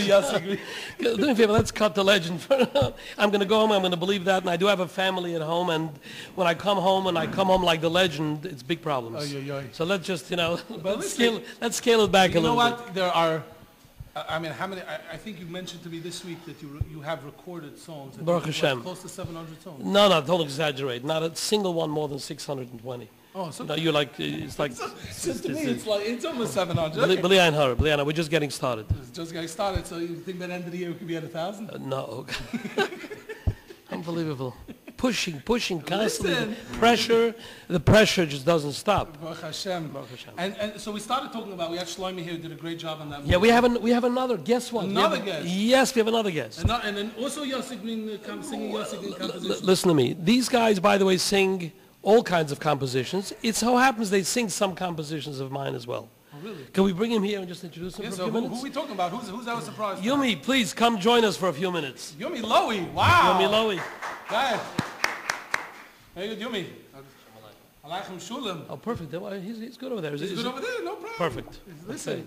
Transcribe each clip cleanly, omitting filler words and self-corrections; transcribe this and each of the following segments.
Yossi Green. Do me a favor, let's cut the legend. I'm going to go home, I'm going to believe that, and I do have a family at home, and when I come home like the legend, it's big problems. So let's just, let's scale it back a little bit. You know what? There are, I mean, how many, I think you mentioned to me this week that you have recorded songs. Baruch Hashem. Close to 700 songs. No, don't exaggerate. Not a single one more than 620. Oh, so you're like, it's like... So to me, it's almost 700. Okay. B'li we're just getting started. It's just getting started, so you think by the end of the year we could be at 1,000? No. Unbelievable. Pushing constantly. Pressure, the pressure just doesn't stop. Baruch Hashem. Baruch Hashem. And so we started talking about, we had Shlomi here who did a great job on that. Yeah, we have another. Guess what? Another guest? Yes, we have another guest. And then also Yossi Green singing Yossi Green compositions. Listen to me. These guys, by the way, sing all kinds of compositions. It so happens they sing some compositions of mine as well. Oh, really? Can we bring him here and just introduce him for a few minutes? Who are we talking about? Who's our surprise? Yumi, please come join us for a few minutes. Yumi Lowy, wow. Yumi Lowy. Go ahead. Very good, Yumi. Aleichem Shulam. Oh, perfect. He's good over there. He's good over there, no problem. Perfect. Listen,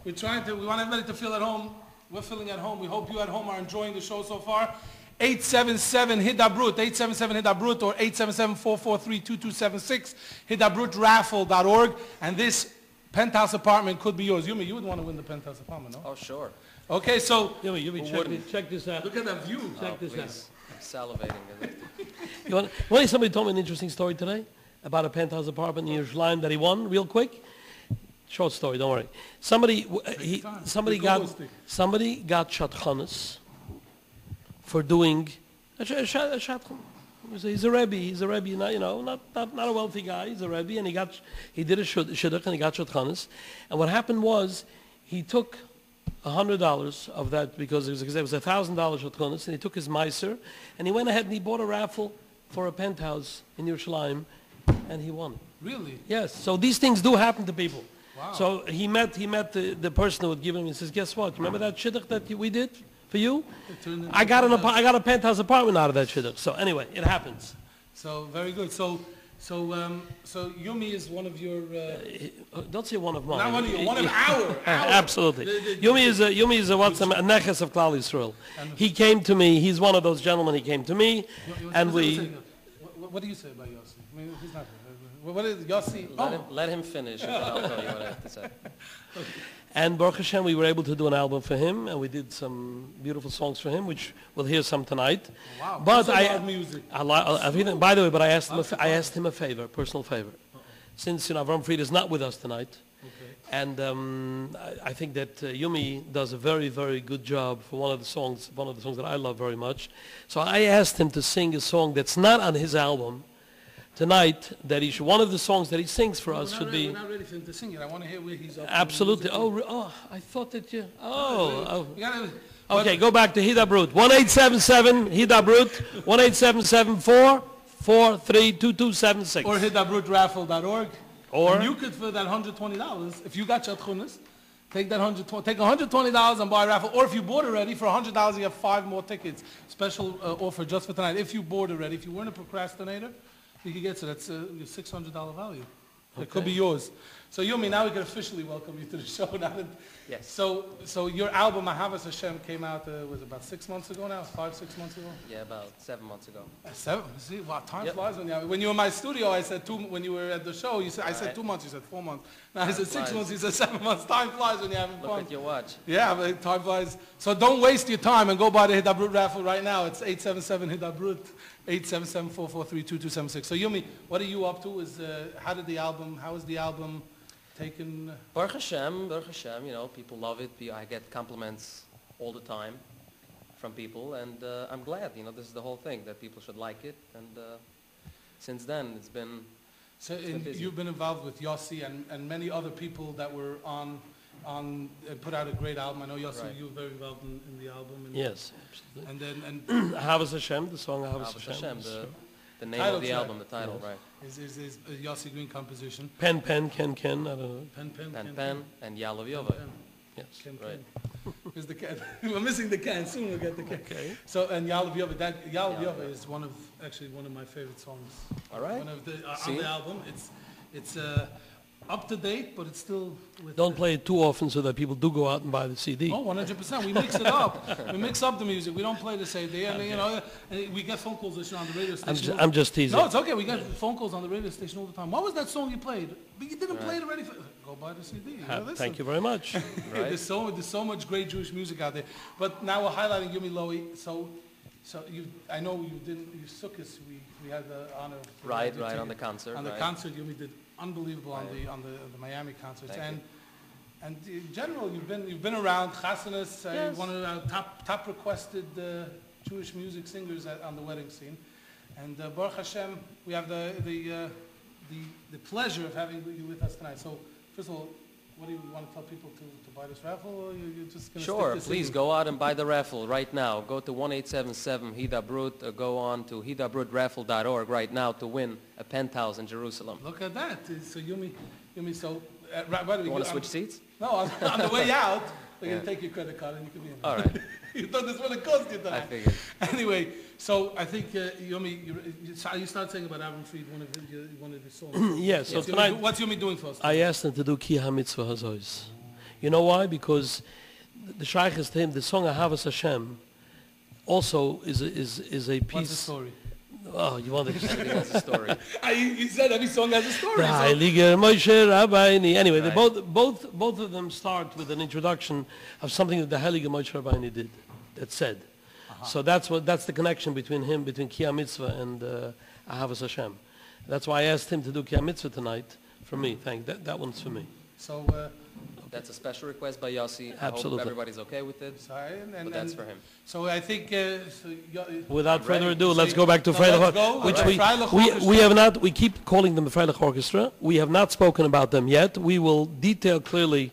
we want everybody to feel at home. We're feeling at home. We hope you at home are enjoying the show so far. 877 Hidabroot, 877 Hidabroot, or 877-443-2276, Hidabrootraffle.org, and this penthouse apartment could be yours. Yumi, you would want to win the penthouse apartment, no? Oh, sure. Okay, so... Yumi, check this out. Look at that view. Check this out. I'm salivating. Somebody told me an interesting story today about a penthouse apartment in Yerushalayim that he won, real quick. Short story, don't worry. Somebody got Shatchanas for doing a Shatchan. He's a Rebbe, not a wealthy guy. He's a Rebbe, and he did a Shidduch, and he got Shatchanas. And what happened was, he took $100 of that, because it was $1,000 Shatchanas, and he took his Meiser, and he went ahead and he bought a raffle for a penthouse in Yerushalayim, and he won. Really? Yes. So these things do happen to people. Wow. So he met the person who would give him. He says, "Guess what? Remember that shidduch that we did for you? I got a penthouse apartment out of that shidduch." So anyway, it happens. So very good. So Yumi is one of your. Don't say one of mine. Not one of your. One of our. Absolutely. Yumi is a neches of Klal Yisrael. He came to me. He's one of those gentlemen. He came to me, and we. What do you say about Yossi? I mean, he's not. What is Yossi? Let him finish, and then I'll tell you what I have to say. Okay. And Baruch Hashem, we were able to do an album for him, and we did some beautiful songs for him, which we'll hear some tonight. Wow. But music. Everything. By the way, but I asked him a favor, personal favor. Since Avram Fried is not with us tonight, and I think that Yumi does a very, very good job for one of the songs that I love very much. So I asked him to sing a song that's not on his album tonight. One of the songs that he sings for us should be. We're not ready for him to sing it. I want to hear where he's up. Absolutely. I thought that you. Okay, go back to Hidabroot. 1-877 Hidabroot. 1-877-443-2276. Or Hidabrootraffle.org. Or and you could, for that $120, if you got Shatchunas, take $120 and buy a raffle. Or if you bought already, for $100 you have 5 more tickets. Special offer just for tonight. If you bought already, if you weren't a procrastinator, you could get, so that's your $600 value. It could be yours. So Yumi, now we can officially welcome you to the show. Now that, yes. So your album, Ahavas Hashem, came out, was about 6 months ago now? 5-6 months ago? Yeah, about 7 months ago. 7? See, wow, time flies when you were in my studio. I said 2. When you were at the show, I said 2 months. You said 4 months. Now I said 6 months. You said 7 months. Time flies when you're having fun. Look at your watch. Yeah, but time flies. So don't waste your time and go buy the Hidabroot Raffle right now. It's 877 Hidabroot. 877-443-2276. So Yumi, what are you up to? How is the album taken? Baruch Hashem, people love it. I get compliments all the time from people, and I'm glad, this is the whole thing, that people should like it, and since then it's been busy. You've been involved with Yossi and many other people that were put out a great album. I know Yossi, right. You were very involved in the album. Yes, absolutely. And then Ahavas Hashem, the song Ahavas Hashem. The name of the album, the title, yes. Right. Is a Yossi Green composition. Pen, Ken, I don't know. Pen, and Yalav Yova. Yes. Right. Here's the can. We're missing the can. Soon we'll get the can. Okay. So, and Yalav Yova, Yalav Yova is one of my favorite songs. All right. On the album. up to date, but it's still with... Don't play it too often so that people do go out and buy the CD. Oh, 100%. We mix it up. We mix up the music. We don't play the same day. And, you know, and we get phone calls on the radio station. I'm just teasing. No, it's okay. We get phone calls on the radio station all the time. What was that song you played? But you didn't play it already. Go buy the CD. Thank you very much. Right. There's so much great Jewish music out there. But now we're highlighting Yumi Lowy. So I know you didn't, you Sukkot, we had the honor of... Right, on the concert. On the right. concert, Yumi did unbelievable on the Miami concerts. Thank you. And in general, you've been around Chasanas, Yes. one of our top requested Jewish music singers on the wedding scene. And Baruch Hashem, we have the pleasure of having you with us tonight. So first of all, what do you want to tell people to buy this raffle, or you're just going to Sure, stick this please in? go out and buy the raffle right now. Go to 1877 Hidabroot, or go on to hidabrootraffle.org right now to win a penthouse in Jerusalem. Look at that. So Yumi, so right, by the way, You want to switch seats? No, on the way out, we're going Yeah. to take your credit card and you can be in. All right. You thought this would have cost you I tonight. figured. Anyway, so I think Yumi, you started saying about Avram Fried, one of his songs. Yes, so tonight What's Yumi doing for us? I asked him to do Ki HaMitzvah Hazois. You know why? Because the Shaykh is to him, the song Ahavas Hashem also is a piece. What's the story? Oh, you want to... Everything has a story. You said every song has a story. The So Heilige Moshe Rabbeini. Anyway, they Right. both of them start with an introduction of something that the Heilige Moshe Rabbeini did, that said. So that's the connection between Ki HaMitzvah and Ahavas Hashem. That's why I asked him to do Ki HaMitzvah tonight for me. That one's for me. So, That's a special request by Yossi. I Absolutely. hope everybody's okay with it. sorry, But that's for him. So I think, Without further ready. ado, let's go back to So let's go. Freilich, which All right. Freilich we Orchestra. have not, we keep calling them the Freilich Orchestra. We have not spoken about them yet. We will detail clearly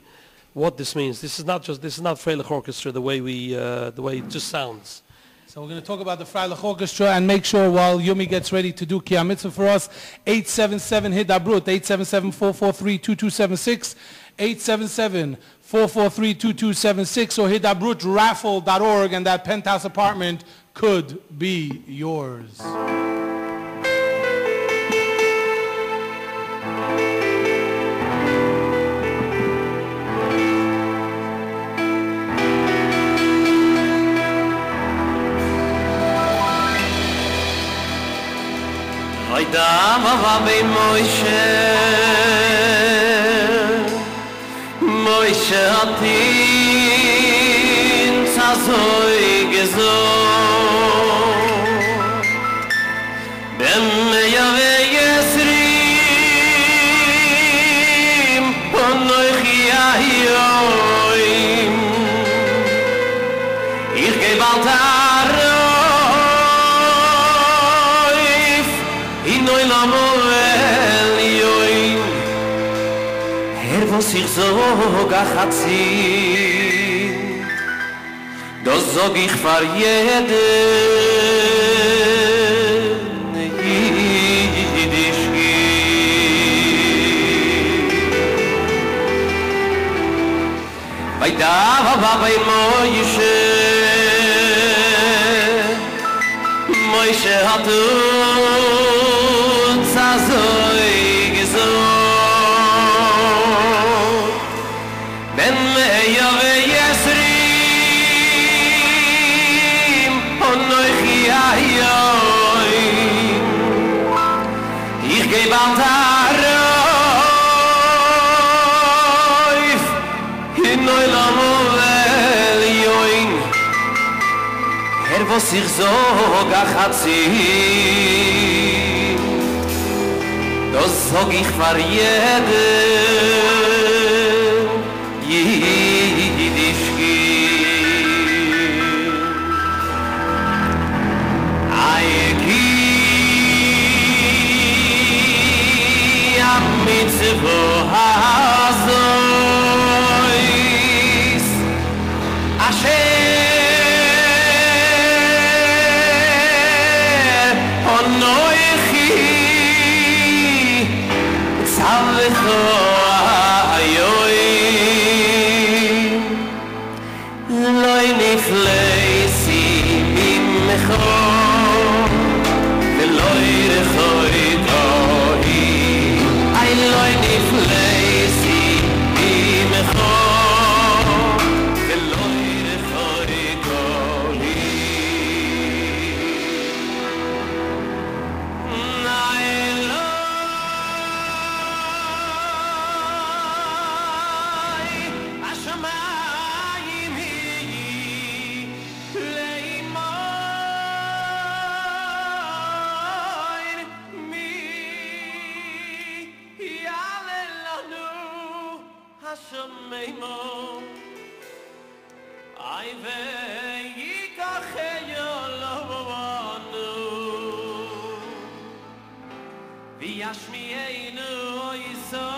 what this means. This is not Freilich Orchestra the way it just sounds. So we're going to talk about the Freilich Orchestra, and make sure while Yumi gets ready to do Ki HaMitzvah for us, 877 Hidabroot, 877-443-2276, 877-443-2276, or hidabroot.raffle.org, and that penthouse apartment could be yours. Vaydam ave Moshe Moshe atin tzazoy gezo Bem yave yesrim Onoich yayoim Ich gebalt Inoy lamoel yoin vos ich zog a chatzin Das zog ich far jeden Yiddishki Bei Dava bei Moshe Moshe hat uns azoy gezot Ben meyave yesrim onochi ayoy Ich geb an taroif Hinoy lamovel yoin vos ich zog a chatzin Das zog ich far jeden Yiddishki Ayeki am mitzvah hazois Asher Loi Ay vei kacheyo lovanu V'yashmi'einu oiso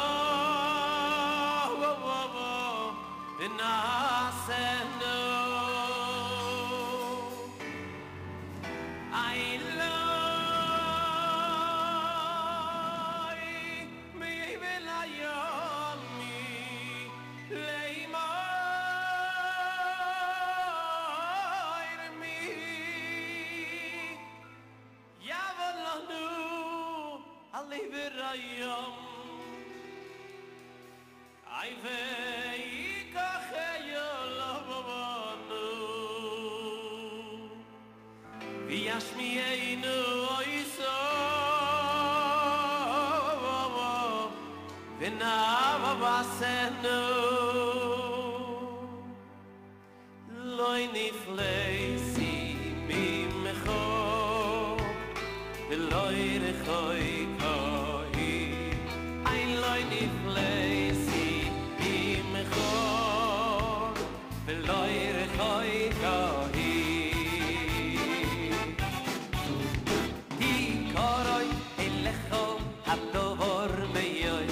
V'nasenu Ay loi mi v'layomi leimoir mi Yavalanu Ali v'rayom Ay ve'ikacheyo lovanu V'yashmi'einu oiso V'navavasenu Loi nifleisi mimecho V'loi rechoi kohi Ay loi nifleisi mimecho V'loi rechoi kohi Di koroi elecho hadovor meyoy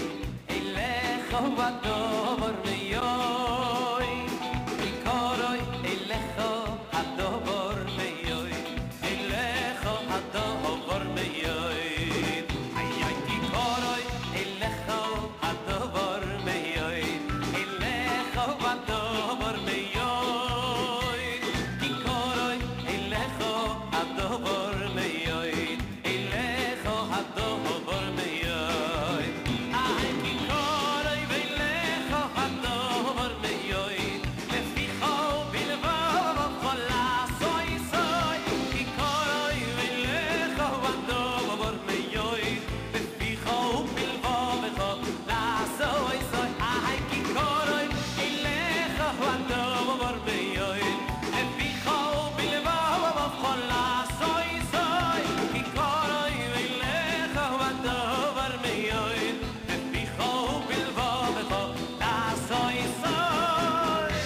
Elecho hadovor meyoy Di koroi elecho hadovor meyoy Elecho hadovor meyoy Ay ay di koroi elecho hadovor meyoy Elecho hadovor meyoy Di koroi elecho hadovor meyoy Elecho hadovor meyoy Ay di koroi elecho hadovor meyoy Leficho bilvav chola soy soy Di koroi elecho hadovor meyoy Leficho bilvav chola soy soy Ay di koroi elecho hadovor meyoy Leficho bilvav chola soy soy Di koroi elecho hadovor meyoy Leficho bilvav chola soy soy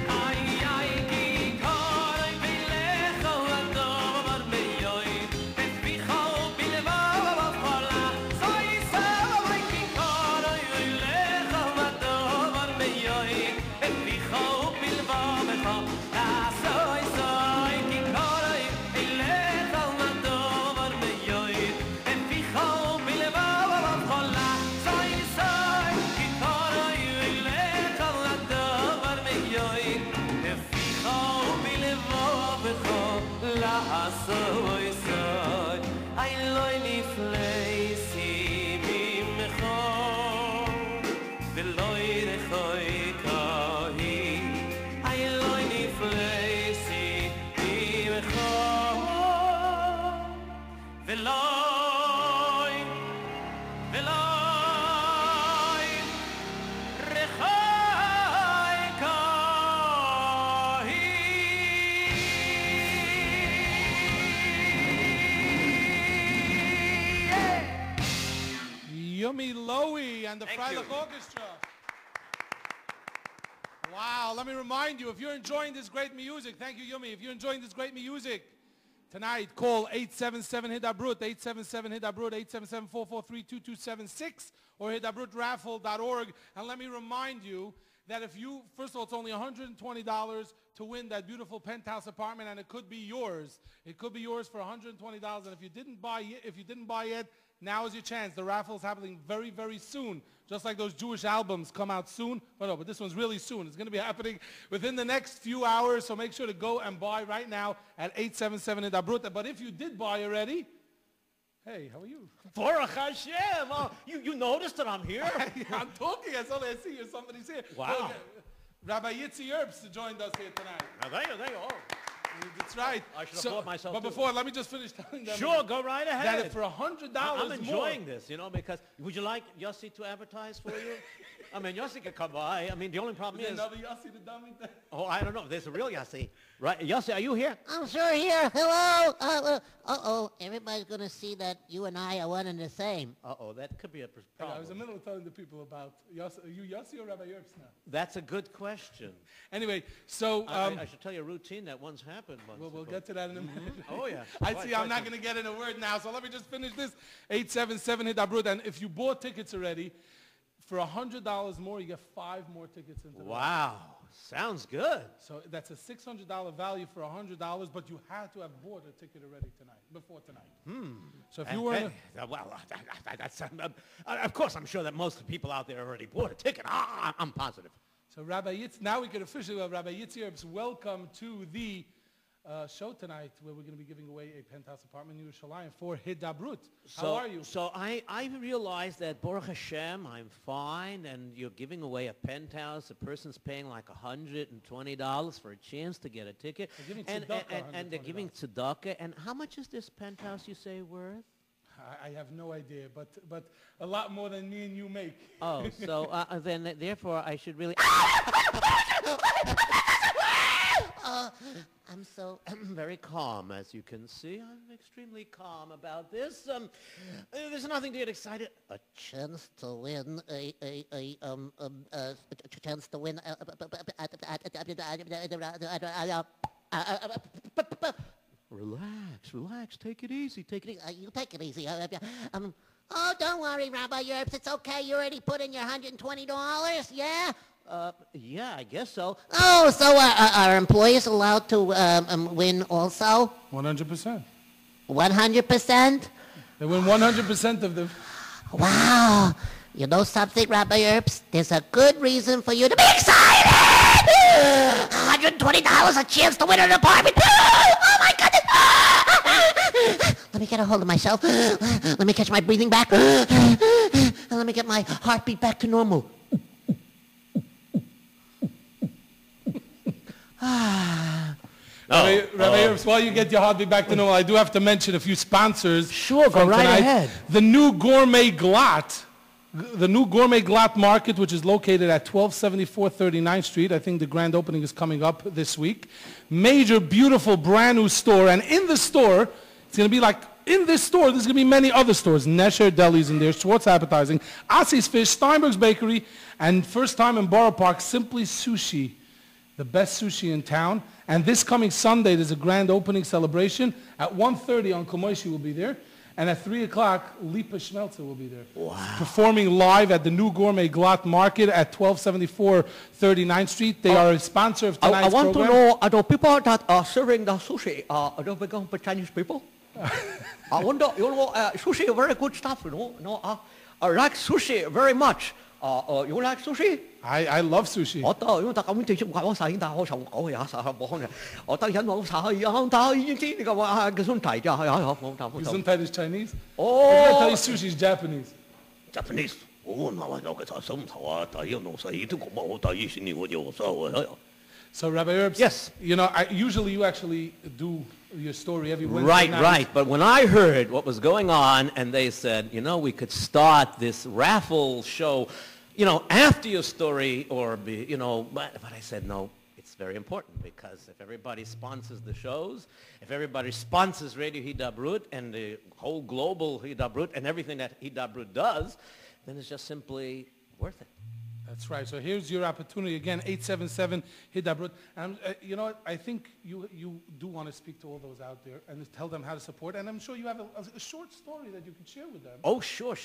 Ay ay di koroi elecho hadovor meyoy Leficho bilvav chola soy soy Di koroi elecho hadovor meyoy Leficho bilvav chola soy soy Di koroi elecho hadovor meyoy Leficho bilvav chola soy soy Di koroi elecho hadovor meyoy Leficho bilvav chola soy soy Ay loi nifleisi mimecho V'loi rechoi kohi Ay loi nifleisi mimecho V'loi V'loi rechoi kohi Yummy Lowy and the Thank Freilich you. Orchestra. Wow, let me remind you, if you're enjoying this great music, thank you, Yummy. If you're enjoying this great music, tonight, call 877-HIDABROOT, 877-HIDABROOT, 877-443-2276, or hidabrootraffle.org. And let me remind you that if you, first of all, it's only $120 to win that beautiful penthouse apartment, and it could be yours. It could be yours for $120. And if you didn't buy it, now is your chance. The raffle is happening very, very soon. Just like those Jewish albums come out soon. But this one's really soon. It's going to be happening within the next few hours. So make sure to go and buy right now at 877-HIDABROOT. But if you did buy already, hey, how are you? Baruch Hashem. Oh, you noticed that I'm here? I'm talking. That's all I see. Somebody's here. Wow. Look, Rabbi Yitzi Yerbst joined us here tonight. Thank you. Oh. That's right. I should applaud myself, But too. before, let me just finish telling them. Sure, go right That ahead. if for $100 I'm more. enjoying this, because would you like Yossi to advertise for you? I mean, Yossi could come by. I mean, the only problem Is is, there another Yossi the dummy thing? oh, I don't know. There's a real Yossi. Right? Yossi, are you here? I'm sure here. Hello. Uh-oh. Everybody's going to see that you and I are one and the same. Uh-oh, that could be a I was in problem. the middle of telling the people about Yossi. Are you Yossi or Rabbi Yerbs now? That's a good question. Anyway, so I should tell you a routine that once happened once. we'll get to that in a minute. Oh, yeah. I Right, see I'm right, not right. going to get in a word now, so let me just finish this. 877 Hidabroot. And if you bought tickets already, for $100 more, you get 5 more tickets into the Wow. Sounds good. So that's a $600 value for $100, but you had to have bought a ticket already before tonight. So if you were in a, Well, that's, of course, I'm sure that most people out there already bought a ticket. I'm positive. so Rabbi Yitz, now we can officially have Rabbi Yitz Yerbs. Welcome to the show tonight, where we're going to be giving away a penthouse apartment in Yerushalayim for Hidabroot. How are you? So I realized that, Baruch Hashem, I'm fine, and you're giving away a penthouse. A person's paying like $120 for a chance to get a ticket. They're giving and, tzedakah and they're $120. giving tzedakah. And how much is this penthouse, you say, worth? I have no idea, but a lot more than me and you make. Oh, so then therefore I should really... I'm so very calm, as you can see. I'm extremely calm about this. There's nothing to get excited. A chance to win a chance to win Relax. Take it easy. you take it easy. Oh, don't worry, Rabbi Yerbs. It's okay. You already put in your $120, yeah? Yeah, I guess so. Oh, so are employees allowed to win also? 100%. 100%? They win 100% of the... Wow. You know something, Rabbi Yerbs? There's a good reason for you to be excited! $120, a chance to win an apartment! Oh, my goodness! Let me get a hold of myself. Let me catch my breathing back. And let me get my heartbeat back to normal. Rabbi Yerbs, while you get your heartbeat back to normal, I do have to mention a few sponsors. Sure, go from right tonight. ahead. The new Gourmet Glatt Market, which is located at 1274 39th Street. I think the grand opening is coming up this week. Major, beautiful, brand new store. And in the store, it's going to be like, in this store, there's going to be many other stores. Nesher Deli's in there, Schwartz Appetizing, Asi's Fish, Steinberg's Bakery, and first time in Borough Park, Simply Sushi, the best sushi in town. And this coming Sunday, there's a grand opening celebration. At 1:30 on Komoishi will be there. And at 3 o'clock, Lipa Schmelzer will be there. Wow. Performing live at the new Gourmet Glatt Market at 1274 39th Street. They are a sponsor of tonight's I want program. to know, are the people that are serving the sushi, are they become Chinese people? I wonder, sushi is very good stuff, I like sushi very much. You like sushi? I love sushi. 我得，因為特咁地出我曬，但我從我呀曬冇嘅，我得人我曬呀，但已經知你個話嘅身體啫，係好冇得冇得。 Gesundheit is Chinese? Oh. I'm going to tell you sushi is Japanese. Japanese，我嗱我嘅手唔頭啊，但係老細都講我但係先你我有手啊。So Rabbi Herbs, Yes. You know, usually you actually do your story every Wednesday Right, night. right. But when I heard what was going on, and they said, we could start this raffle show, after your story, or but I said no. It's very important because if everybody sponsors the shows, if everybody sponsors Radio Hidabroot and the whole global Hidabroot and everything that Hidabroot does, then it's just simply worth it. That's right. So here's your opportunity again, 877 Hidabroot. And you know what? I think you do want to speak to all those out there and tell them how to support. And I'm sure you have a short story that you can share with them. Oh, sure.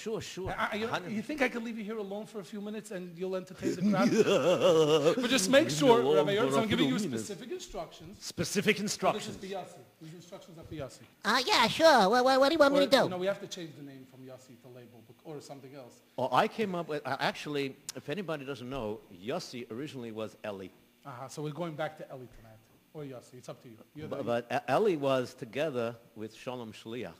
You think I could leave you here alone for a few minutes and you'll entertain the crowd? But just make sure, Rabbi Yertz, I'm giving you specific instructions. Specific This is instructions. for Yossi. These instructions are for Yossi. Yeah, sure. What do you want me to do? We have to change the name from Yossi to label or something else. Well, I came up with, actually, if anybody doesn't know, Yossi originally was Eli. So we're going back to Eli tonight. Or Yossi. It's up to you. But Eli was together with Shalom Shliach.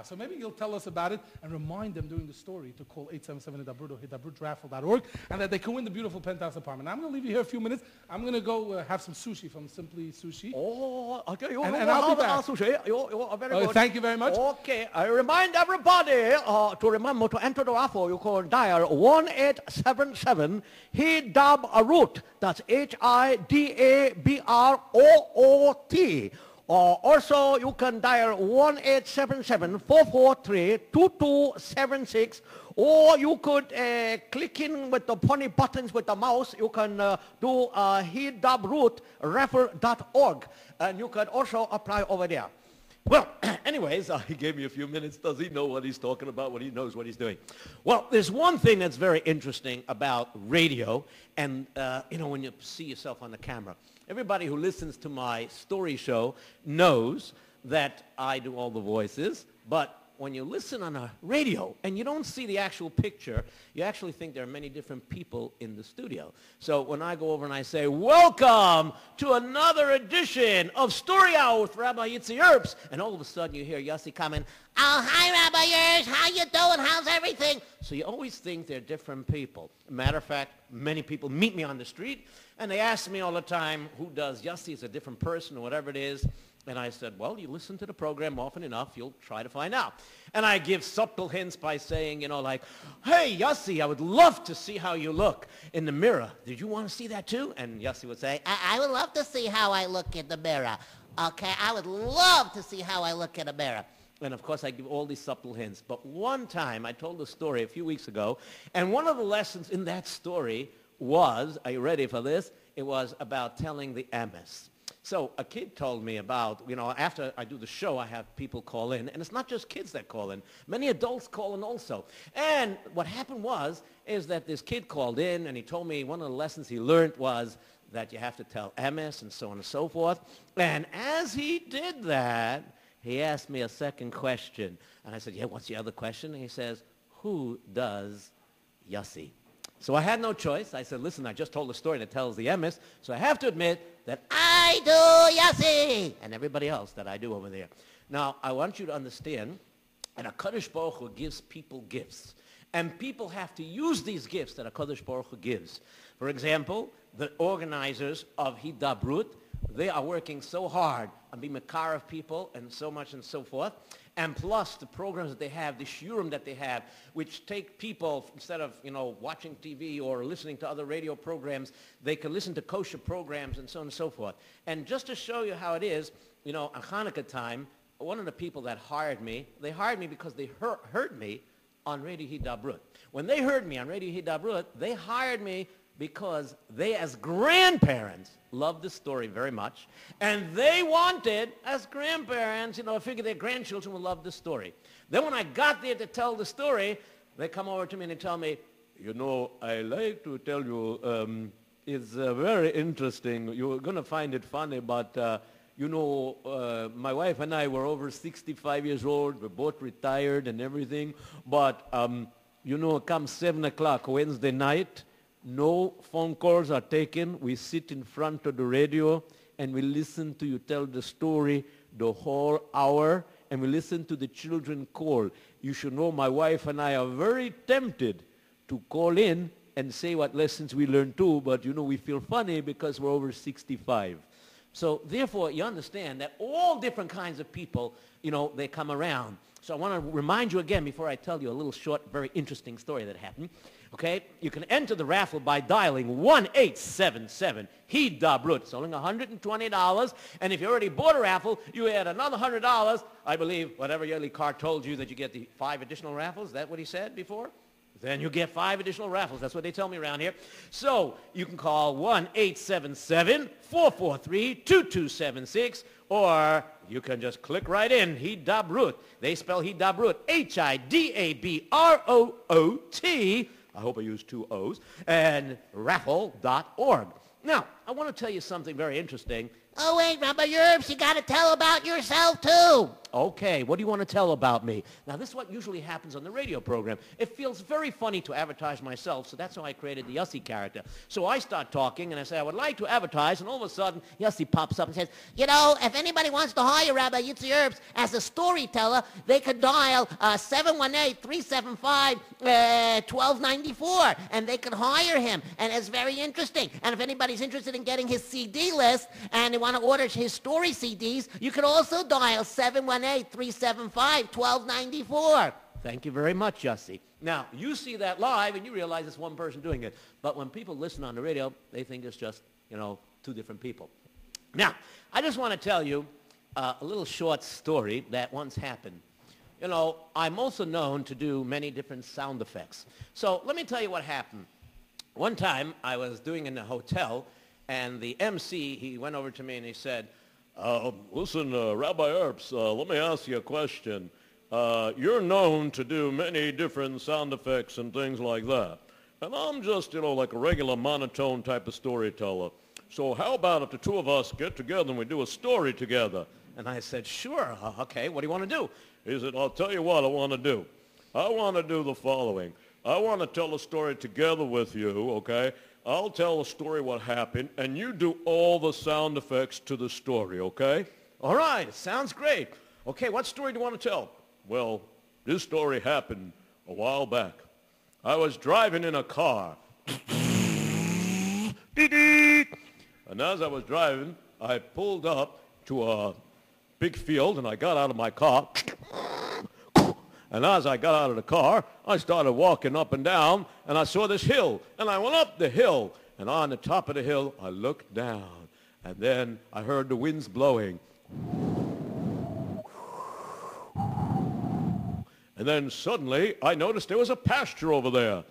So maybe you'll tell us about it and remind them during the story to call 877 Hidabroot or hidabrootraffle.org, and that they can win the beautiful penthouse apartment. Now, I'm going to leave you here a few minutes. I'm going to go have some sushi from Simply Sushi. Oh, okay. And I'll be back. Sushi. You're very good. Thank you very much. Okay. I remind everybody to remember to enter the raffle. You can dial 1-877 Hidabroot. That's Hidabroot. Also, you can dial 1-877-443-2276, or you could click in with the funny buttons with the mouse. You can do Hidabroot.raffle.org, and you can also apply over there. Well, anyways, he gave me a few minutes. Does he know what he's talking about, when he knows what he's doing? Well, there's one thing that's very interesting about radio, and, when you see yourself on the camera. Everybody who listens to my story show knows that I do all the voices, but when you listen on a radio and you don't see the actual picture, you actually think there are many different people in the studio. So when I go over and I say, welcome to another edition of Story Hour with Rabbi Yitzi Erbs, and all of a sudden you hear Yossi comment, Oh, hi, Rabbi Yers. How you doing? How's everything? so you always think they're different people. Matter of fact, many people meet me on the street, and they ask me all the time, who does Yossi is a different person or whatever it is. And I said, well, you listen to the program often enough, you'll try to find out. And I give subtle hints by saying, like, hey, Yossi, I would love to see how you look in the mirror. Did you want to see that too? And Yossi would say, I would love to see how I look in the mirror. Okay, I would love to see how I look in the mirror. and of course I give all these subtle hints. But one time I told a story a few weeks ago, and one of the lessons in that story was, are you ready for this? It was about telling the emes. So a kid told me about, after I do the show, I have people call in, and it's not just kids that call in. Many adults call in also. And what happened is that this kid called in, and he told me one of the lessons he learned was that you have to tell emes and so on and so forth. And as he did that, he asked me a second question. And I said, yeah, what's the other question? And he says, who does Yossi? So I had no choice. I said, listen, I just told a story that tells the emes, so I have to admit that I do Yossi, and everybody else that I do over there. Now, I want you to understand that HaKadosh Baruch Hu gives people gifts, and people have to use these gifts that HaKadosh Baruch Hu gives. For example, the organizers of Hidabroot, they are working so hard on being makar of people and so much and so forth. And plus the programs that they have, the shiurim that they have, which take people, instead of, watching TV or listening to other radio programs, they can listen to kosher programs and so on and so forth. And just to show you how it is, on Hanukkah time, one of the people that hired me, they hired me because they heard me on Radio Hidabroot. When they heard me on Radio Hidabroot, they hired me because they, as grandparents, loved the story very much. And they wanted, as grandparents, figured their grandchildren would love the story. Then when I got there to tell the story, they come over to me and they tell me, I like to tell you, it's very interesting. You're going to find it funny, but, my wife and I were over 65 years old. We're both retired and everything. But, come 7 o'clock Wednesday night, no phone calls are taken. We sit in front of the radio and we listen to you tell the story the whole hour, and we listen to the children call. You should know my wife and I are very tempted to call in and say what lessons we learned too, but we feel funny because we're over 65. So therefore, you understand that all different kinds of people, they come around. So I want to remind you again before I tell you a little short, very interesting story that happened. Okay, you can enter the raffle by dialing 1-877 Hidabroot. It's only $120, and if you already bought a raffle, you add another $100. I believe whatever Yeli Carr told you that you get the 5 additional raffles. Is that what he said before? Then you get 5 additional raffles. That's what they tell me around here. So you can call 1-877-443-2276, or you can just click right in, Hidabroot. They spell Hidabroot, Hidabroot. I hope I used 2 O's, and raffle.org. Now, I want to tell you something very interesting Oh, wait, Rabbi Yerbs, you got to tell about yourself, too. Okay, what do you want to tell about me? Now, this is what usually happens on the radio program. It feels very funny to advertise myself, so that's how I created the Yossi character. So I start talking, and I say, I would like to advertise, and all of a sudden, Yossi pops up and says, You know, if anybody wants to hire Rabbi Yitzhak Yerbs as a storyteller, they could dial 718-375-1294, and they could hire him, and it's very interesting. And if anybody's interested in getting his CD list and they want to order his story CDs, you could also dial 718-375-1294. thank you very much, Yossi. Now, you see that live, and you realize it's one person doing it. But when people listen on the radio, they think it's just, two different people. Now, I just want to tell you a little short story that once happened. I'm also known to do many different sound effects. So let me tell you what happened. One time, I was doing in a hotel, and the MC, he went over to me and he said, listen, Rabbi Earps, let me ask you a question. You're known to do many different sound effects and things like that. And I'm just, like a regular monotone type of storyteller. So how about if the two of us get together and we do a story together? And I said, sure, okay, what do you want to do? He said, I'll tell you what I want to do. I want to do the following. I want to tell a story together with you, okay? I'll tell a story what happened, and you do all the sound effects to the story, okay? All right, sounds great. Okay, what story do you want to tell? Well, this story happened a while back. I was driving in a car. And as I was driving, I pulled up to a big field, and I got out of my car. And as I got out of the car, I started walking up and down, and I saw this hill. And I went up the hill, and on the top of the hill, I looked down. And then I heard the winds blowing. And then suddenly, I noticed there was a pasture over there.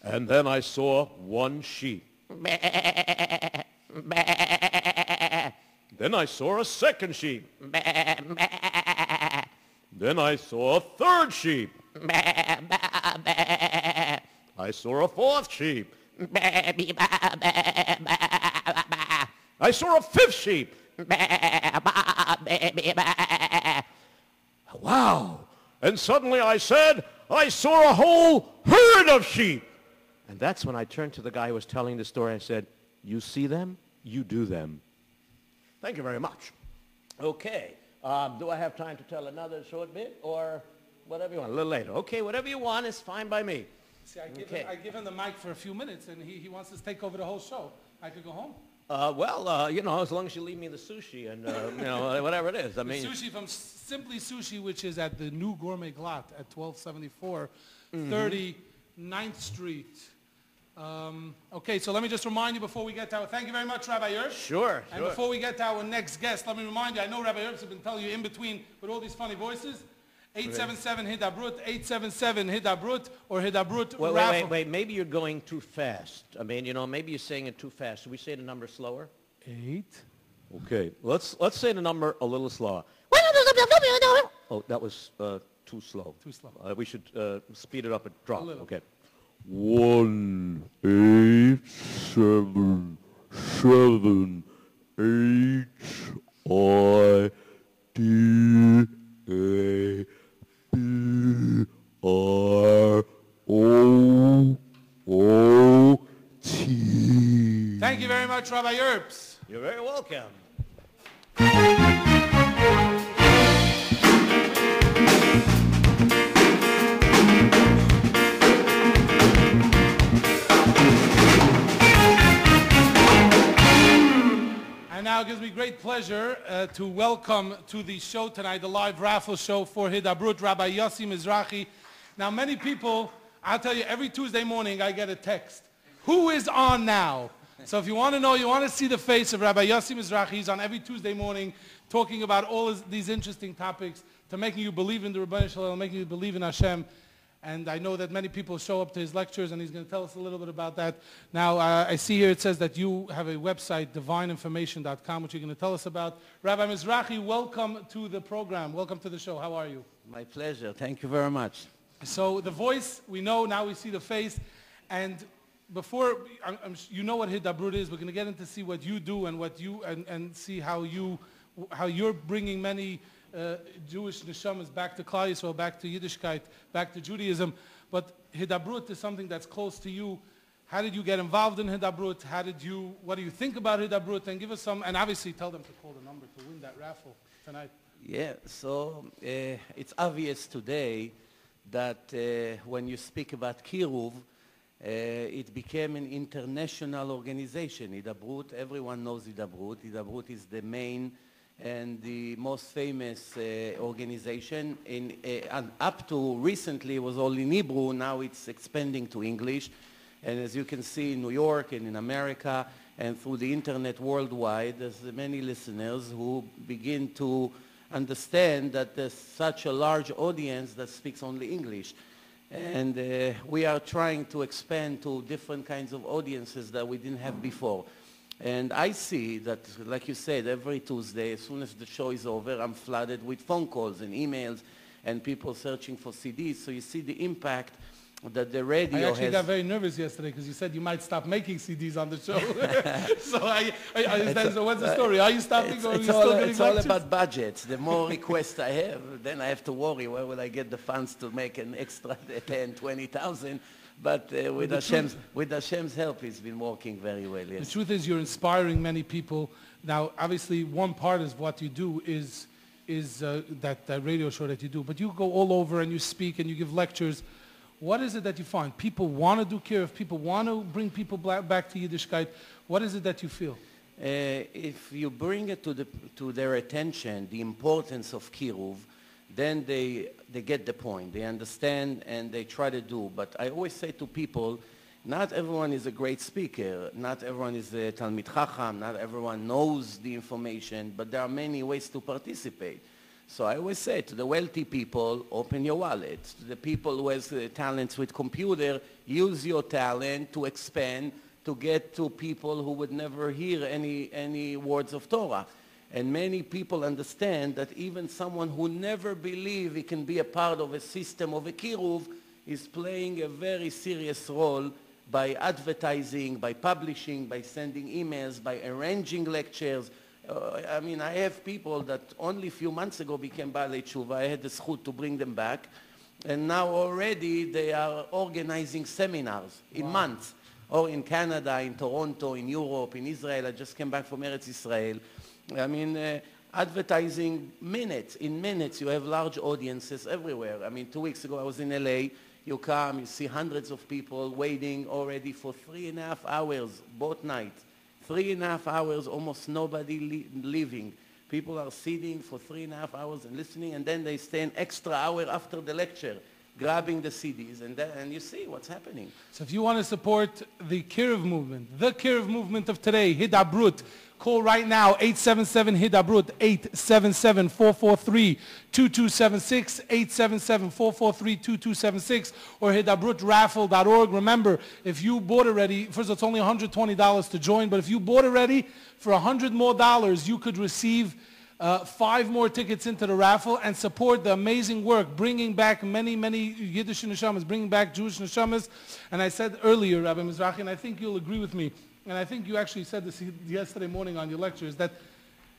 And then I saw one sheep. Then I saw a second sheep. Then I saw a third sheep. I saw a fourth sheep. I saw a fifth sheep. Wow. And suddenly I said, I saw a whole herd of sheep. And that's when I turned to the guy who was telling the story. I said, you see them, you do them. Thank you very much. Okay. Do I have time to tell another short bit or whatever you want? A little later. Okay, whatever you want is fine by me. See, I give him the mic for a few minutes, and he wants to take over the whole show. I could go home. As long as you leave me the sushi and, whatever it is. I mean, sushi from Simply Sushi, which is at the new Gourmet Glatt at 1274 39th Street. Okay, so let me just remind you before we get to our... Thank you very much, Rabbi Yerbs. Sure. And before we get to our next guest, let me remind you, I know Rabbi Yerbs has been telling you in between with all these funny voices, 877-Hidabroot, 877-Hidabroot, or Hidabroot Raffle. Wait. Maybe you're going too fast. I mean, maybe you're saying it too fast. Should we say the number slower? 8. Okay, let's say the number a little slower. Oh, that was too slow. Too slow. We should speed it up and drop. A little. Okay. 1 8 7 7 H I D A B R O O T. Thank you very much, Rabbi Yerbs. You're very welcome. And now it gives me great pleasure to welcome to the show tonight, the live raffle show for Hidabroot, Rabbi Yossi Mizrahi. Now many people, I'll tell you, every Tuesday morning I get a text. Who is on now? So if you want to know, you want to see the face of Rabbi Yossi Mizrahi, he's on every Tuesday morning talking about all these interesting topics to making you believe in the Rebbeinu Shalom, making you believe in Hashem. And I know that many people show up to his lectures, and he's going to tell us a little bit about that. Now, I see here it says that you have a website, divineinformation.com, which you're going to tell us about. Rabbi Mizrahi, welcome to the program. Welcome to the show. How are you? My pleasure. Thank you very much. So the voice, we know. Now we see the face. And before, you know what Hidabroot is. We're going to get into see what you do and what you, and see how you're bringing many Jewish neshamas back to Klal Yisrael, back to Yiddishkeit, back to Judaism. But Hidabroot is something that's close to you. How did you get involved in Hidabroot? What do you think about Hidabroot? And give us some, and obviously tell them to call the number to win that raffle tonight. Yeah, so it's obvious today that when you speak about Kiruv, it became an international organization. Hidabroot, everyone knows Hidabroot. Hidabroot is the main and the most famous organization. And up to recently it was all in Hebrew. Now it's expanding to English. And as you can see in New York and in America and through the internet worldwide, there's many listeners who begin to understand that there's such a large audience that speaks only English. And we are trying to expand to different kinds of audiences that we didn't have before. And I see that, like you said, every Tuesday, as soon as the show is over, I'm flooded with phone calls and emails and people searching for CDs. So you see the impact that the radio has. I actually got very nervous yesterday because you said you might stop making CDs on the show. So what's the story? Are you stopping or are you still getting It's all lectures? about budgets. The more requests I have, then I have to worry where will I get the funds to make an extra 10, 20,000. But with Hashem's help, it's been working very well. Yes. The truth is you're inspiring many people. Now, obviously, one part of what you do is that radio show that you do. But you go all over and you speak and you give lectures. What is it that you find? People want to do kiruv. People want to bring people back to Yiddishkeit. What is it that you feel? If you bring it to their attention, the importance of kiruv, then they get the point. They understand and they try to do. But I always say to people, not everyone is a great speaker. Not everyone is a Talmid Chacham. Not everyone knows the information. But there are many ways to participate. So I always say to the wealthy people, open your wallet. To the people who has talents with computer, use your talent to expand, to get to people who would never hear any words of Torah. And many people understand that even someone who never believed he can be a part of a system of a kiruv is playing a very serious role by advertising, by publishing, by sending emails, by arranging lectures. I mean, I have people that only a few months ago became Baalei Tshuva. I had the zchut to bring them back. And now already they are organizing seminars in months, or in Canada, in Toronto, in Europe, in Israel. I just came back from Eretz Israel. I mean, advertising minutes. In minutes, you have large audiences everywhere. I mean, 2 weeks ago, I was in LA. You come, you see hundreds of people waiting already for 3.5 hours, both nights. 3.5 hours, almost nobody leaving. People are sitting for 3.5 hours and listening, and then they stay an extra hour after the lecture, grabbing the CDs, and you see what's happening. So if you want to support the kiruv movement, the kiruv movement of today, Hidabroot, call right now, 877-HIDABROOT, 877-443-2276, 877-443-2276, or hidabrootraffle.org. Remember, if you bought already, first of all, it's only $120 to join, but if you bought already, for $100 more, you could receive 5 more tickets into the raffle and support the amazing work, bringing back many, many Yiddish neshamas, bringing back Jewish neshamas. And I said earlier, Rabbi Mizrahi, and I think you'll agree with me, and I think you actually said this yesterday morning on your lectures, that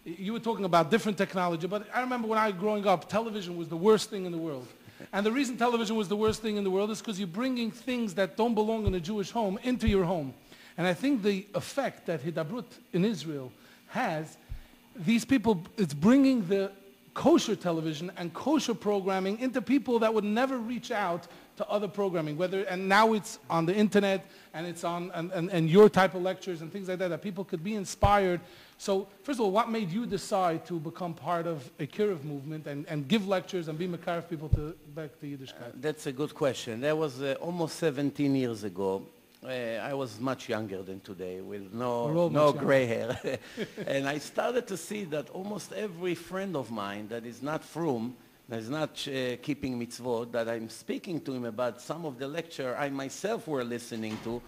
you were talking about different technology, but I remember when I was growing up, television was the worst thing in the world. And the reason television was the worst thing in the world is because you're bringing things that don't belong in a Jewish home into your home. And I think the effect that Hidabroot in Israel has, these people, it's bringing the kosher television and kosher programming into people that would never reach out to other programming, and now it's on the internet, and it's on, and your type of lectures and things like that people could be inspired. So, first of all, what made you decide to become part of a kiruv movement and give lectures and be mekarev people back to Yiddishkeit? That's a good question. That was almost 17 years ago. I was much younger than today with no gray hair. And I started to see that almost every friend of mine that is not frum, that is not keeping mitzvot, that I'm speaking to him about some of the lecture I myself were listening to,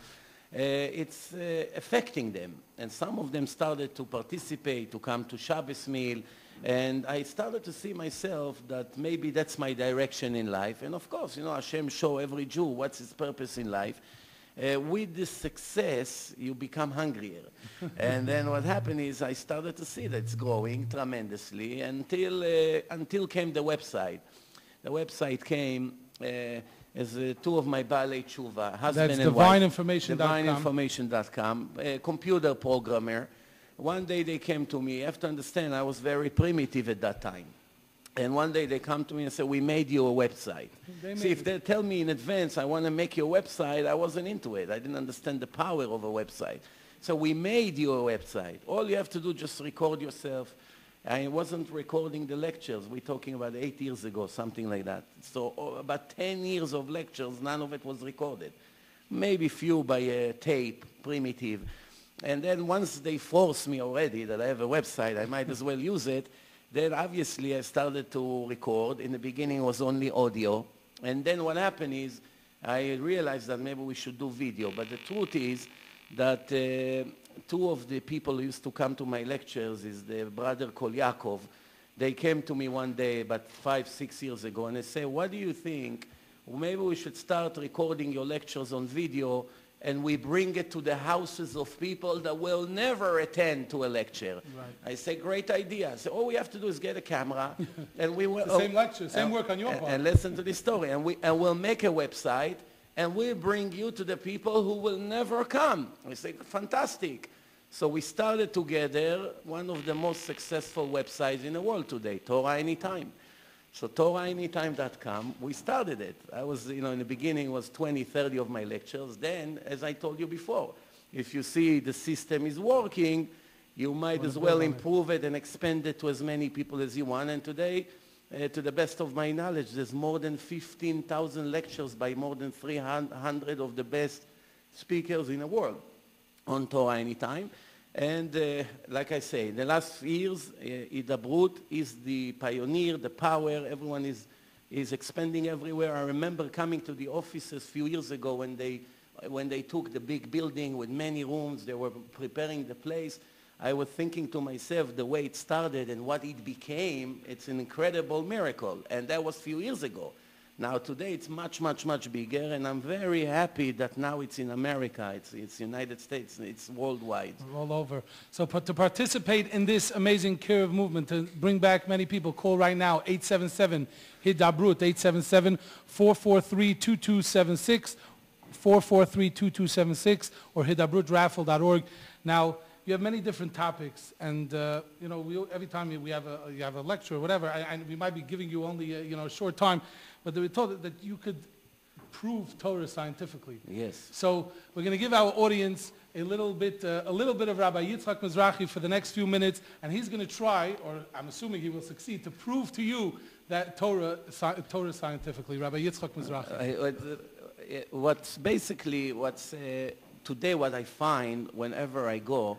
it's affecting them. And some of them started to participate, to come to Shabbos meal. And I started to see myself that maybe that's my direction in life. And of course, Hashem show every Jew what's his purpose in life. With this success, you become hungrier. And then what happened is I started to see that it's growing tremendously until came the website. The website came as two of my Baalei Tshuva, husband That's and wife. divineinformation.com. Divineinformation.com, a computer programmer. One day they came to me. You have to understand, I was very primitive at that time. And one day they come to me and say, we made you a website. See, if they tell me in advance, I want to make you a website, I wasn't into it. I didn't understand the power of a website. So we made you a website. All you have to do, just record yourself. I wasn't recording the lectures. We're talking about 8 years ago, something like that. So about 10 years of lectures, none of it was recorded. Maybe few by a tape, primitive. And then once they forced me already that I have a website, I might as well use it. Then obviously I started to record. In the beginning it was only audio. And then what happened is I realized that maybe we should do video. But the truth is that two of the people who used to come to my lectures is the brother called Yaakov. They came to me one day about 5, 6 years ago and they say, what do you think? Well, maybe we should start recording your lectures on video and we bring it to the houses of people that will never attend to a lecture. Right. I say, great idea. So all we have to do is get a camera and we will... the same lecture, same work on your part. And listen to this story. And we'll make a website and we'll bring you to the people who will never come. I say, fantastic. So we started together one of the most successful websites in the world today, Torah Anytime. So TorahAnytime.com, we started it. I was, in the beginning it was 20, 30 of my lectures. Then, as I told you before, if you see the system is working, you might as well improve it and expand it to as many people as you want. And today, to the best of my knowledge, there's more than 15,000 lectures by more than 300 of the best speakers in the world on Torah Anytime. And like I say, the last years, Hidabroot is the pioneer, the power. Everyone is expanding everywhere. I remember coming to the offices a few years ago when they took the big building with many rooms. They were preparing the place. I was thinking to myself, the way it started and what it became, it's an incredible miracle. And that was a few years ago. Now today it's much, much, much bigger, and I'm very happy that now it's in America, it's United States, it's worldwide. We're all over. So to participate in this amazing Kiruv movement, to bring back many people, call right now, 877-HIDABROOT, 877-443-2276, 443-2276, or hidabrootraffle.org. Now, you have many different topics, and every time you have a lecture or whatever, we might be giving you only a short time, but we thought that you could prove Torah scientifically. Yes. So we're going to give our audience a little bit of Rabbi Yitzchak Mizrahi for the next few minutes, and he's going to try, or I'm assuming he will succeed, to prove to you that Torah scientifically. Rabbi Yitzchak Mizrahi. Today what I find whenever I go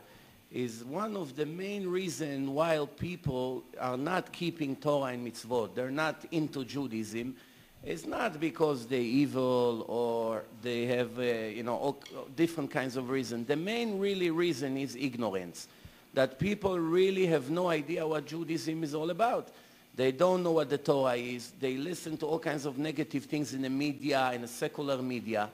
is one of the main reasons why people are not keeping Torah and mitzvot. They're not into Judaism. It's not because they're evil or they have, all different kinds of reasons. The main reason is ignorance, that people really have no idea what Judaism is all about. They don't know what the Torah is. They listen to all kinds of negative things in the media, in the secular media.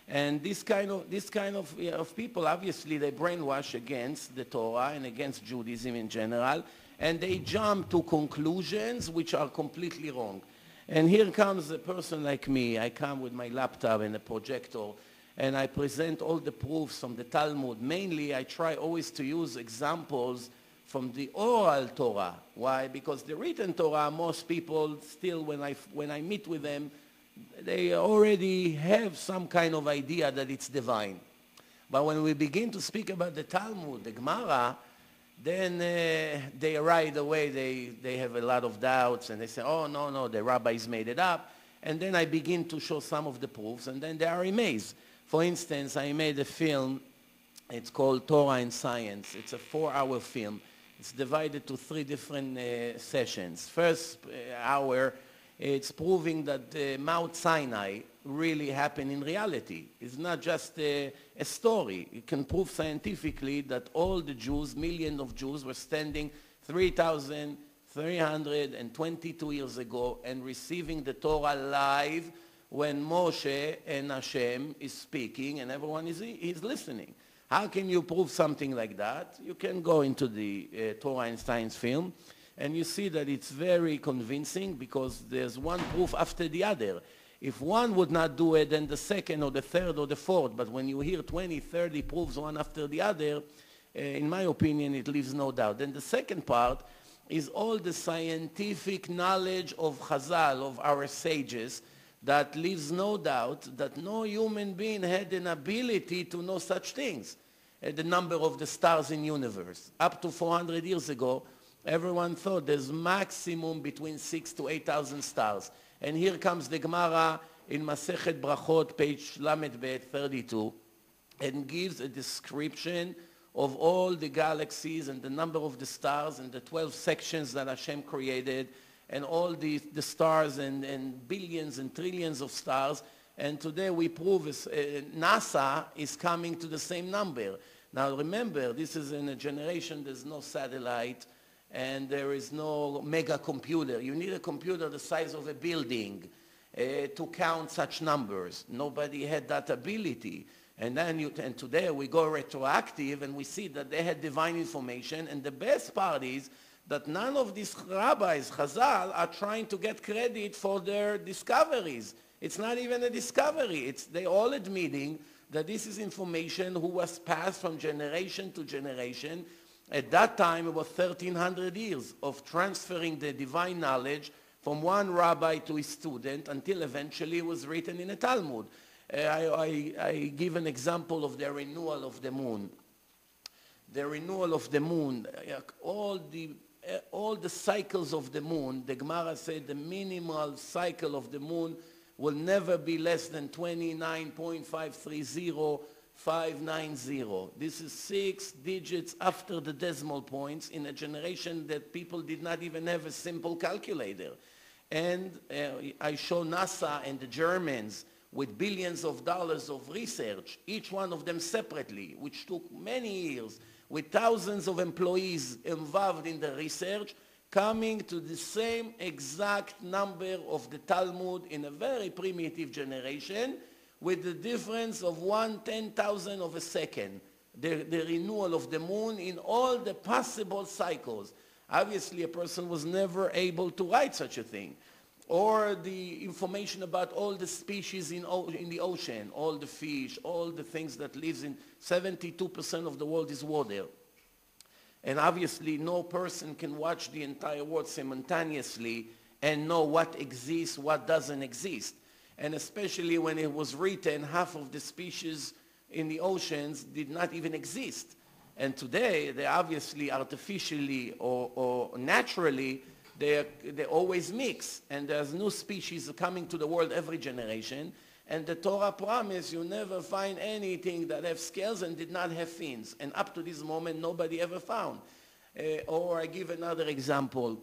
And this kind of people, obviously, they brainwash against the Torah and against Judaism in general, and they jump to conclusions which are completely wrong. And here comes a person like me. I come with my laptop and a projector, and I present all the proofs from the Talmud. Mainly, I try always to use examples from the oral Torah. Why? Because the written Torah, most people still, when I meet with them, they already have some kind of idea that it's divine. But when we begin to speak about the Talmud, the Gemara, then they right away, they have a lot of doubts, and they say, oh, no, the rabbis made it up. And then I begin to show some of the proofs, and then they are amazed. For instance, I made a film. It's called Torah and Science. It's a 4-hour film. It's divided to 3 different sessions. First hour, it's proving that Mount Sinai really happened in reality. It's not just a story. It can prove scientifically that all the Jews, millions of Jews, were standing 3,322 years ago and receiving the Torah live when Moshe and Hashem is speaking and everyone is listening. How can you prove something like that? You can go into the Torah and Science film, and you see that it's very convincing because there's one proof after the other. If one would not do it, then the second or the third or the fourth. But when you hear 20, 30 proofs one after the other, in my opinion, it leaves no doubt. Then the second part is all the scientific knowledge of Chazal, of our sages, that leaves no doubt that no human being had an ability to know such things. The number of the stars in the universe. Up to 400 years ago, everyone thought there's maximum between 6,000 to 8,000 stars. And here comes the Gemara in Masechet Brachot, page Lamed Bet 32, and gives a description of all the galaxies and the number of the stars and the 12 sections that Hashem created and all the stars and billions and trillions of stars. And today we prove NASA is coming to the same number. Now remember, this is in a generation there's no satellite and there is no mega computer. You need a computer the size of a building to count such numbers. Nobody had that ability. And today we go retroactive and we see that they had divine information. And the best part is that none of these rabbis, Chazal, are trying to get credit for their discoveries. It's not even a discovery. They all admitting that this is information who was passed from generation to generation. At that time, it was 1,300 years of transferring the divine knowledge from one rabbi to his student until eventually it was written in a Talmud. I give an example of the renewal of the moon. The renewal of the moon, all the cycles of the moon, the Gemara said the minimal cycle of the moon will never be less than 29.530590. This is 6 digits after the decimal points in a generation that people did not even have a simple calculator. And I show NASA and the Germans with billions of dollars of research, each one of them separately, which took many years, with thousands of employees involved in the research, coming to the same exact number of the Talmud in a very primitive generation, with the difference of 1/10,000 of a second, the renewal of the moon in all the possible cycles. Obviously, a person was never able to write such a thing. Or the information about all the species in the ocean, all the fish, all the things that lives in 72% of the world is water. And obviously no person can watch the entire world simultaneously and know what exists, what doesn't exist. And especially when it was written, half of the species in the oceans did not even exist. And today, they obviously artificially or naturally, they always mix. And there's new species coming to the world every generation. And the Torah promised you never find anything that have scales and did not have fins. And up to this moment, nobody ever found. Or I give another example.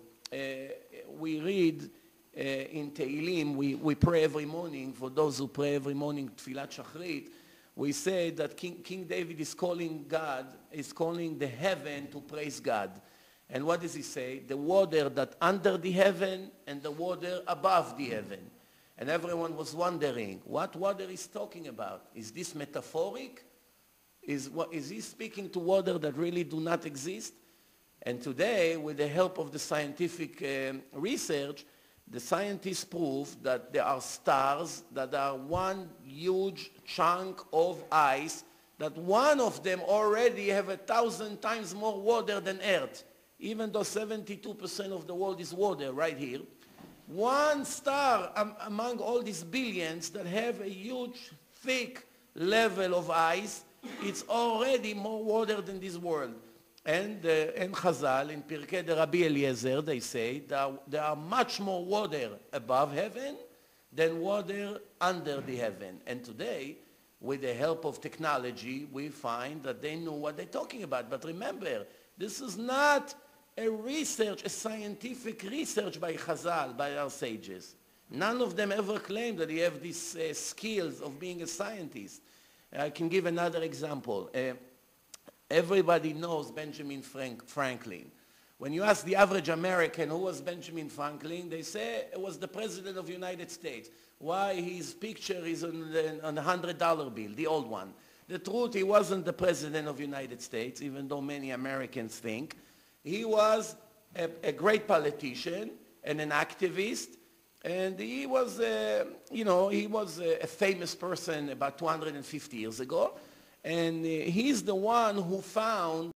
We read in Tehillim, we pray every morning. For those who pray every morning, Tfilat Shachrit, we say that King David is calling God, is calling the heaven to praise God. And what does he say? The water that under the heaven and the water above the heaven. And everyone was wondering, what water is talking about? Is this metaphoric? Is he speaking to water that really do not exist? And today, with the help of the scientific research, the scientists prove that there are stars that are one huge chunk of ice, that one of them already have 1,000 times more water than Earth. Even though 72% of the world is water right here. One star among all these billions that have a huge, thick level of ice, it's already more water than this world. And Chazal, in Pirkei de Rabbi Eliezer, they say that there are much more water above heaven than water under the heaven. And today, with the help of technology, we find that they know what they're talking about. But remember, this is not a scientific research by Chazal, by our sages. None of them ever claimed that they have these skills of being a scientist. I can give another example. Everybody knows Benjamin Franklin. When you ask the average American who was Benjamin Franklin, they say it was the President of the United States. Why his picture is on the $100 bill, the old one. The truth, he wasn't the President of the United States, even though many Americans think. He was a great politician and an activist, and he was, he was a famous person about 250 years ago, and he's the one who found